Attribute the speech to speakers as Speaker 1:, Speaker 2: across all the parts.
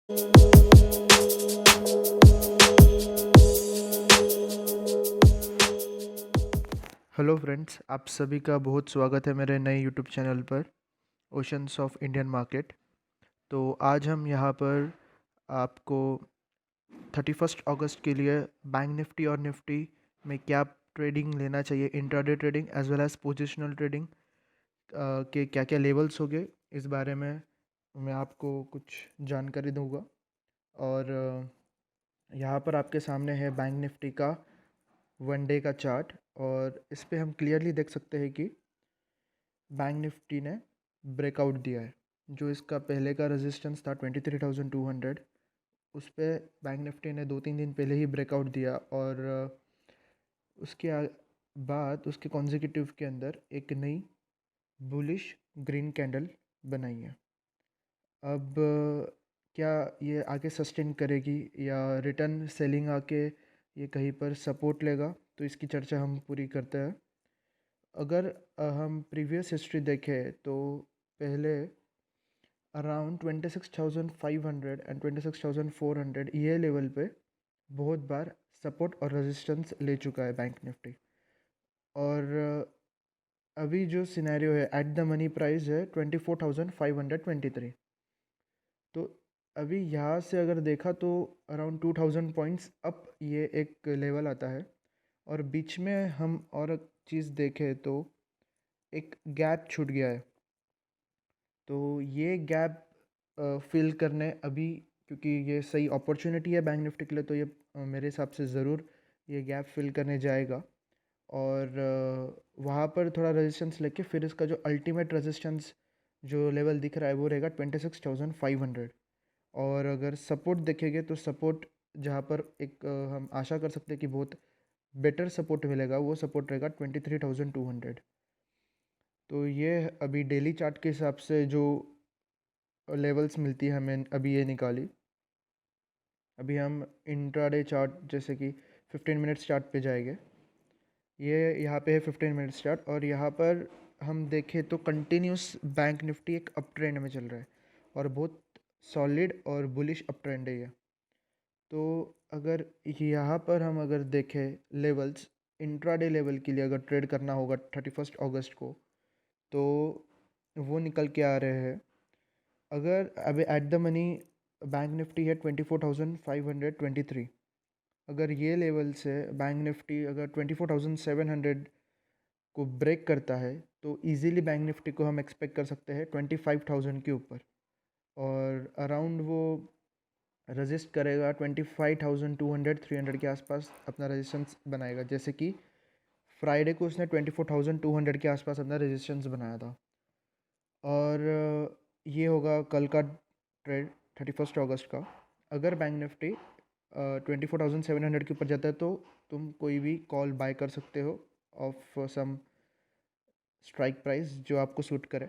Speaker 1: Hello friends, आप सभी का बहुत स्वागत है मेरे नए यूट्यूब चैनल पर ओशंस ऑफ इंडियन मार्केट। तो आज हम यहाँ पर आपको 31 अगस्त के लिए बैंक निफ्टी और निफ्टी में क्या ट्रेडिंग लेना चाहिए, intraday trading as well as positional trading के क्या क्या लेवल्स होंगे, इस बारे में मैं आपको कुछ जानकारी दूंगा। और यहाँ पर आपके सामने है बैंक निफ्टी का 1 डे का चार्ट, और इस पे हम क्लियरली देख सकते हैं कि बैंक निफ्टी ने ब्रेकआउट दिया है। जो इसका पहले का रेजिस्टेंस था 23,200, उस पे बैंक निफ्टी ने 2-3 दिन पहले ही ब्रेकआउट दिया, और उसके बाद उसके कॉन्जिक्यूटिव के अंदर एक नई बुलिश ग्रीन कैंडल बनाई है। अब क्या ये आगे सस्टेन करेगी या रिटर्न सेलिंग आके ये कहीं पर सपोर्ट लेगा, तो इसकी चर्चा हम पूरी करते हैं। अगर हम प्रीवियस हिस्ट्री देखें तो पहले अराउंड 26,500 एंड 26,400 ये लेवल पे बहुत बार सपोर्ट और रेजिस्टेंस ले चुका है बैंक निफ्टी। और अभी जो सिनेरियो है एट द मनी प्राइस है 24,523। तो अभी यहाँ से अगर देखा तो अराउंड 2,000 पॉइंट्स अप ये एक लेवल आता है। और बीच में हम और एक चीज़ देखें तो एक गैप छूट गया है। तो ये गैप फिल करने अभी, क्योंकि ये सही अपॉर्चुनिटी है बैंक निफ्टी के लिए, तो ये मेरे हिसाब से ज़रूर ये गैप फिल करने जाएगा। और वहाँ पर थोड़ा रेजिस्टेंस लेके फिर इसका जो अल्टीमेट रेजिस्टेंस जो लेवल दिख रहा है वो रहेगा 26,500। और अगर सपोर्ट देखेंगे तो सपोर्ट जहाँ पर एक हम आशा कर सकते हैं कि बहुत बेटर सपोर्ट मिलेगा, वो सपोर्ट रहेगा 23,200। तो ये अभी डेली चार्ट के हिसाब से जो लेवल्स मिलती है हमें, अभी ये निकाली। अभी हम इंट्राडे चार्ट जैसे कि 15 मिनट्स चार्ट पे जाएंगे। ये यहाँ पे है 15 मिनट्स चार्ट, और यहाँ पर हम देखें तो कंटिन्यूस बैंक निफ्टी एक अप ट्रेंड में चल रहा है, और बहुत सॉलिड और बुलिश अप ट्रेंड है ये। तो अगर यहाँ पर हम अगर देखें लेवल्स, इंट्राडे लेवल के लिए अगर ट्रेड करना होगा 31 अगस्त को, तो वो निकल के आ रहे हैं। अगर अभी at the money bank Nifty है 24,523। अगर ये लेवल से बैंक निफ्टी अगर 24,700 को ब्रेक करता है तो इजीली बैंक निफ्टी को हम एक्सपेक्ट कर सकते हैं 25,000 के ऊपर। और अराउंड वो रजिस्ट करेगा 25,200 300 के आसपास अपना रेजिस्टेंस बनाएगा। जैसे कि फ्राइडे को उसने 24,200 के आसपास अपना रेजिस्टेंस बनाया था। और ये होगा कल का ट्रेड 31 अगस्त का। अगर बैंक निफ्टी 24,700 के ऊपर जाता है तो तुम कोई भी कॉल बाय कर सकते हो ऑफ सम स्ट्राइक प्राइस जो आपको सूट करे,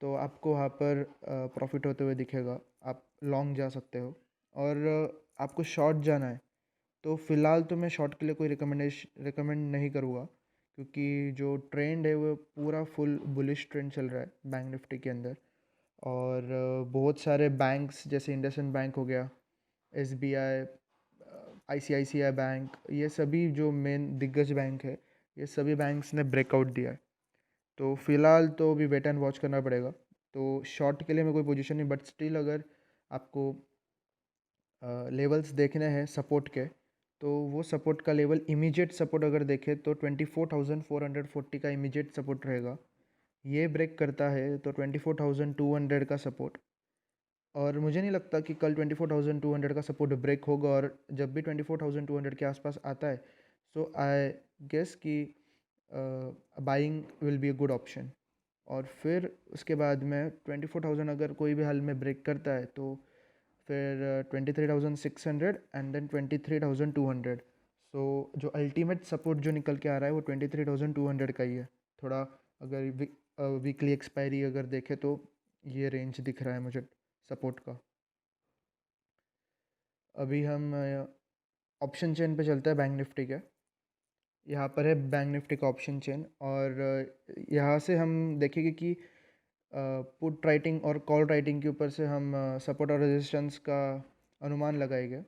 Speaker 1: तो आपको वहाँ पर प्रॉफिट होते हुए दिखेगा, आप लॉन्ग जा सकते हो। और आपको शॉर्ट जाना है तो फ़िलहाल तो मैं शॉर्ट के लिए कोई रिकमेंड नहीं करूँगा, क्योंकि जो ट्रेंड है वो पूरा फुल बुलिश ट्रेंड चल रहा है बैंक निफ्टी के अंदर। और बहुत सारे बैंक्स जैसे इंडसइंड बैंक हो गया, एसबीआई, आईसीआईसीआई बैंक, ये सभी जो मेन दिग्गज बैंक है, ये सभी बैंक्स ने ब्रेकआउट दिया है। तो फ़िलहाल तो अभी वेट एंड वॉच करना पड़ेगा। तो शॉर्ट के लिए मैं कोई पोजीशन नहीं, बट स्टिल अगर आपको लेवल्स देखने हैं सपोर्ट के, तो वो सपोर्ट का लेवल इमीडिएट सपोर्ट अगर देखें तो 24,440 का इमीडिएट सपोर्ट रहेगा। ये ब्रेक करता है तो 24,200 का सपोर्ट। और मुझे नहीं लगता कि कल 24,200 का सपोर्ट ब्रेक होगा, और जब भी 24,200 के आसपास आता है, सो आई गेस कि buying will be a good option. और फिर उसके बाद में 24,000 अगर कोई भी हाल में ब्रेक करता है तो फिर 23,600 एंड देन 23,200। सो जो अल्टीमेट सपोर्ट जो निकल के आ रहा है वो 23,200 का ही है। थोड़ा अगर वीकली एक्सपायरी अगर देखें तो ये रेंज दिख रहा है मुझे सपोर्ट का। अभी हम ऑप्शन चेन पे चलते हैं बैंक निफ्टी के। यहाँ पर है बैंक निफ्टी का ऑप्शन चेन, और यहाँ से हम देखेंगे कि पुट राइटिंग और कॉल राइटिंग के ऊपर से हम सपोर्ट और रेजिस्टेंस का अनुमान लगाएंगे।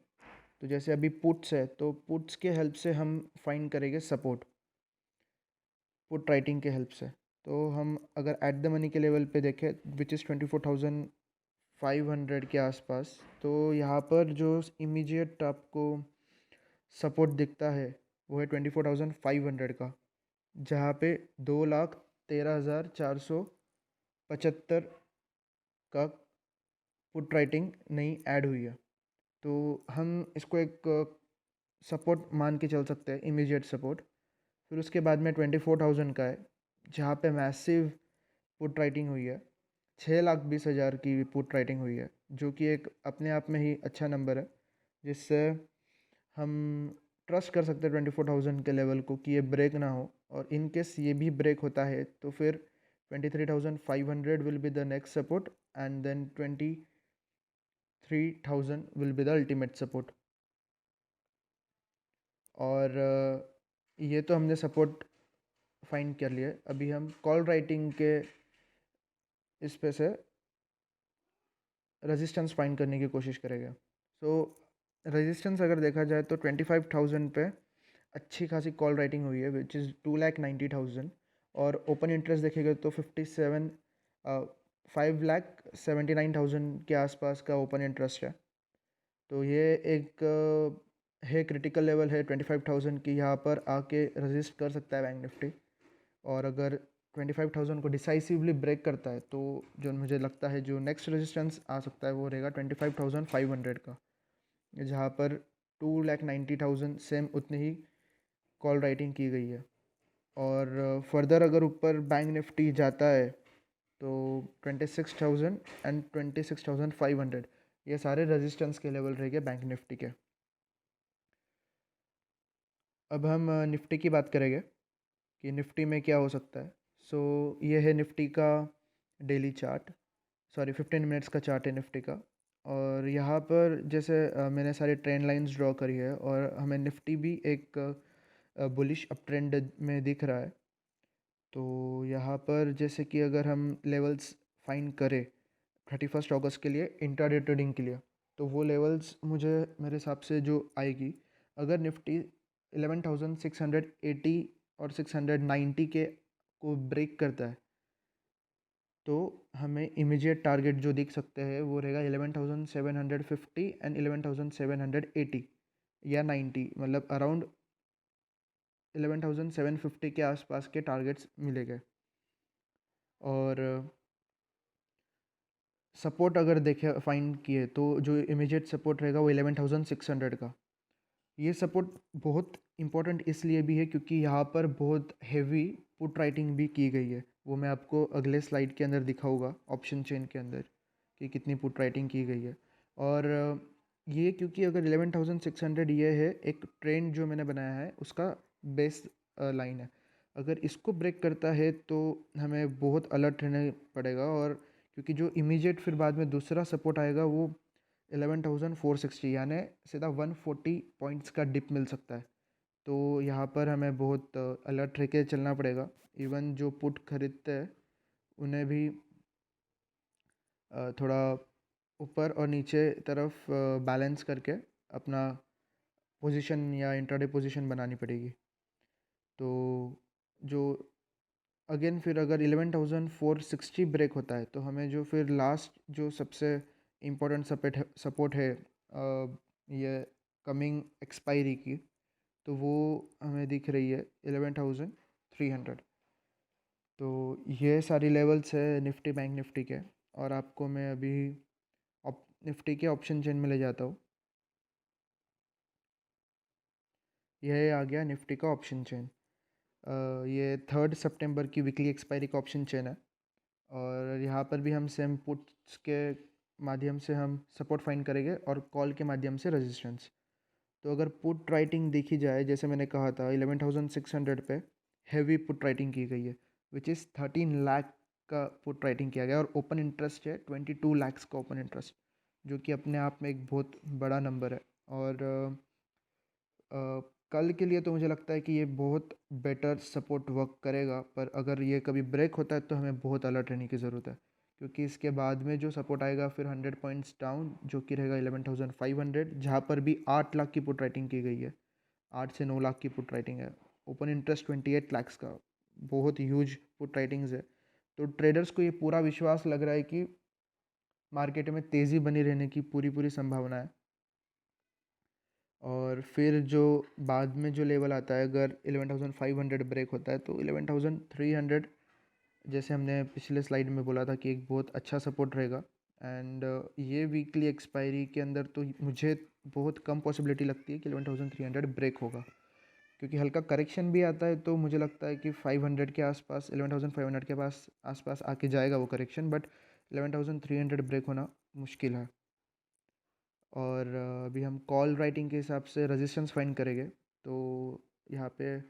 Speaker 1: तो जैसे अभी पुट्स है, तो पुट्स के हेल्प से हम फाइंड करेंगे सपोर्ट पुट राइटिंग के हेल्प से। तो हम अगर एट द मनी के लेवल पे देखें विच इज़ 24,500 के आसपास, तो यहाँ पर जो इमीडिएट आपको सपोर्ट दिखता है वो है 24,500 का, जहाँ पे 2,13,475 का पुट राइटिंग नई ऐड हुई है। तो हम इसको एक सपोर्ट मान के चल सकते हैं, इमीडिएट सपोर्ट। फिर उसके बाद में 24,000 का है, जहाँ पे मैसिव पुट राइटिंग हुई है, 6,20,000 की पुट राइटिंग हुई है, जो कि एक अपने आप में ही अच्छा नंबर है, जिससे हम ट्रस्ट कर सकते हैं 24,000 के लेवल को कि ये ब्रेक ना हो। और इन केस ये भी ब्रेक होता है तो फिर 23,500 will be the next support, and then 23,000 will be the ultimate support. और ये तो हमने सपोर्ट फाइंड कर लिए। अभी हम कॉल राइटिंग के इस पे से रेजिस्टेंस फाइंड करने की कोशिश करेंगे। सो रेजिस्टेंस अगर देखा जाए तो 25,000 पे अच्छी खासी कॉल राइटिंग हुई है, विच इज़ 2,90,000। और ओपन इंटरेस्ट देखेंगे तो 5,79,000 के आसपास का ओपन इंटरेस्ट है। तो ये एक है क्रिटिकल लेवल है 25,000 की, यहाँ पर आके रजिस्ट कर सकता है बैंक निफ्टी। और अगर 25,000 को डिसाइसिवली ब्रेक करता है तो जो मुझे लगता है जो नेक्स्ट रेजिस्टेंस आ सकता है वो रहेगा 25,500 का, जहाँ पर 2,90,000 सेम उतनी ही कॉल राइटिंग की गई है। और फर्दर अगर ऊपर बैंक निफ्टी जाता है तो 26,000 एंड 26,500 ये सारे रेजिस्टेंस के लेवल रहेंगे बैंक निफ्टी के। अब हम निफ्टी की बात करेंगे कि निफ्टी में क्या हो सकता है। सो ये है निफ्टी का डेली चार्ट, सॉरी 15 मिनट्स का चार्ट है निफ्टी का। और यहाँ पर जैसे मैंने सारी ट्रेंड लाइंस ड्रॉ करी है और हमें निफ्टी भी एक बुलिश अप ट्रेंड में दिख रहा है। तो यहाँ पर जैसे कि अगर हम लेवल्स फाइंड करें 31 अगस्त के लिए इंट्राडे ट्रेडिंग के लिए, तो वो लेवल्स मुझे मेरे हिसाब से जो आएगी, अगर निफ्टी 11,680 और 690 के को ब्रेक करता है तो हमें इमीडिएट टारगेट जो दिख सकते हैं वो रहेगा 11,750 एंड 11,780 या 90, मतलब अराउंड 11,750 के आसपास के टारगेट्स मिलेंगे। और सपोर्ट अगर देखे फाइंड किए तो जो इमीडिएट सपोर्ट रहेगा वो 11,600 का। ये सपोर्ट बहुत इंपॉर्टेंट इसलिए भी है क्योंकि यहाँ पर बहुत हेवी पुट राइटिंग भी की गई है। वो मैं आपको अगले स्लाइड के अंदर दिखाऊंगा ऑप्शन चेन के अंदर कि कितनी पुट राइटिंग की गई है। और ये क्योंकि अगर 11,600 ये है एक ट्रेंड जो मैंने बनाया है उसका बेस लाइन है। अगर इसको ब्रेक करता है तो हमें बहुत अलर्ट रहने पड़ेगा। और क्योंकि जो इमीडिएट फिर बाद में दूसरा सपोर्ट आएगा वो 11,460 यानी सीधा 140 पॉइंट्स का डिप मिल सकता है। तो यहाँ पर हमें बहुत अलर्ट रह के चलना पड़ेगा। इवन जो पुट खरीदते हैं उन्हें भी थोड़ा ऊपर और नीचे तरफ बैलेंस करके अपना पोजीशन या इंट्राडे पोजीशन बनानी पड़ेगी। तो जो अगेन फिर अगर 11,460 ब्रेक होता है तो हमें जो फिर लास्ट जो सबसे इम्पोर्टेंट सपोर्ट है ये कमिंग एक्सपायरी की, तो वो हमें दिख रही है 11,300। तो ये सारी लेवल्स है निफ्टी बैंक निफ्टी के। और आपको मैं अभी निफ्टी के ऑप्शन चेन में ले जाता हूँ। यह आ गया निफ्टी का ऑप्शन चेन। ये 3 सितंबर की वीकली एक्सपायरी का ऑप्शन चेन है। और यहाँ पर भी हम सेम पुट्स के माध्यम से हम सपोर्ट फाइंड करेंगे और कॉल के माध्यम से रेजिस्टेंस। तो अगर पुट राइटिंग देखी जाए जैसे मैंने कहा था 11,600 पे हैवी पुट राइटिंग की गई है, विच इज़ 13 लाख का पुट राइटिंग किया गया। और ओपन इंटरेस्ट है 22 लाख्स का ओपन इंटरेस्ट, जो कि अपने आप में एक बहुत बड़ा नंबर है। और कल के लिए तो मुझे लगता है कि ये बहुत बेटर सपोर्ट वर्क करेगा, पर अगर ये कभी ब्रेक होता है तो हमें बहुत अलर्ट रहने की ज़रूरत है। क्योंकि इसके बाद में जो सपोर्ट आएगा फिर 100 पॉइंट्स डाउन, जो कि रहेगा 11,500, जहाँ पर भी 8 लाख की पुट राइटिंग की गई है। 8 से 9 लाख की पुट राइटिंग है। ओपन इंटरेस्ट 28 लाख का, बहुत ह्यूज पुट राइटिंग्स है। तो ट्रेडर्स को ये पूरा विश्वास लग रहा है कि मार्केट में तेज़ी बनी रहने की पूरी पूरी संभावना है। और फिर जो बाद में जो लेवल आता है, अगर 11,500 ब्रेक होता है तो 11,300, जैसे हमने पिछले स्लाइड में बोला था कि एक बहुत अच्छा सपोर्ट रहेगा। एंड ये वीकली एक्सपायरी के अंदर तो मुझे बहुत कम पॉसिबिलिटी लगती है कि 11,300 ब्रेक होगा, क्योंकि हल्का करेक्शन भी आता है। तो मुझे लगता है कि 500 के आसपास, 11,500 के पास आसपास आके जाएगा वो करेक्शन, बट 11,300 ब्रेक होना मुश्किल है। और अभी हम कॉल राइटिंग के हिसाब से रेजिस्टेंस फाइंड करेंगे। तो यहाँ पे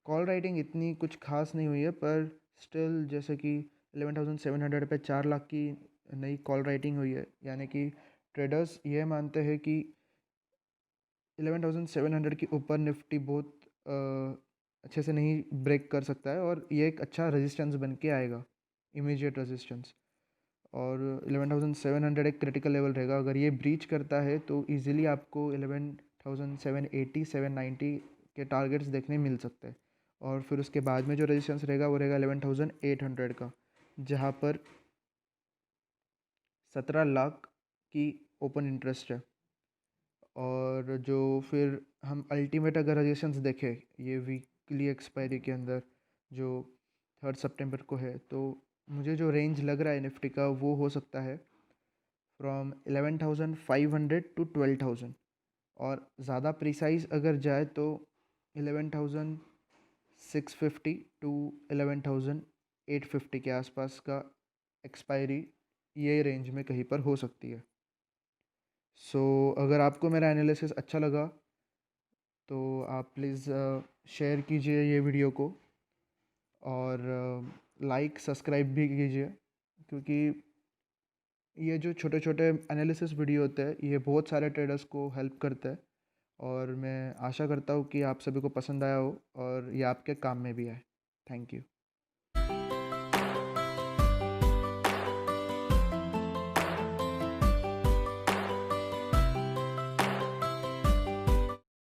Speaker 1: कॉल राइटिंग इतनी कुछ खास नहीं हुई है, पर स्टिल जैसे कि 11,700 पे 4 लाख की नई कॉल राइटिंग हुई है, यानी कि ट्रेडर्स ये मानते हैं कि 11,700 के ऊपर निफ्टी बहुत अच्छे से नहीं ब्रेक कर सकता है, और ये एक अच्छा रेजिस्टेंस बन के आएगा, इमीडिएट रेजिस्टेंस। और 11,700 एक क्रिटिकल लेवल रहेगा। अगर ये ब्रीच करता है तो इजीली आपको 11,780 790 के टारगेट्स देखने मिल सकते हैं। और फिर उसके बाद में जो रेजिस्टेंस रहेगा वो रहेगा 11,800 का, जहाँ पर 17 लाख की ओपन इंटरेस्ट है। और जो फिर हम अल्टीमेट अगर रेजिस्टेंस देखें ये वीकली एक्सपायरी के अंदर, जो 3 सितंबर को है, तो मुझे जो रेंज लग रहा है निफ्टी का वो हो सकता है फ्रॉम 11,500 टू 12,000। और ज़्यादा प्रिसाइज अगर जाए तो 11,650 टू 11,850 के आसपास का एक्सपायरी ये रेंज में कहीं पर हो सकती है। सो अगर आपको मेरा एनालिसिस अच्छा लगा तो आप प्लीज़ शेयर कीजिए ये वीडियो को, और लाइक सब्सक्राइब भी कीजिए, क्योंकि ये जो छोटे छोटे एनालिसिस वीडियो होते हैं ये बहुत सारे ट्रेडर्स को हेल्प करते हैं। और मैं आशा करता हूँ कि आप सभी को पसंद आया हो और ये आपके काम में भी आए। Thank you.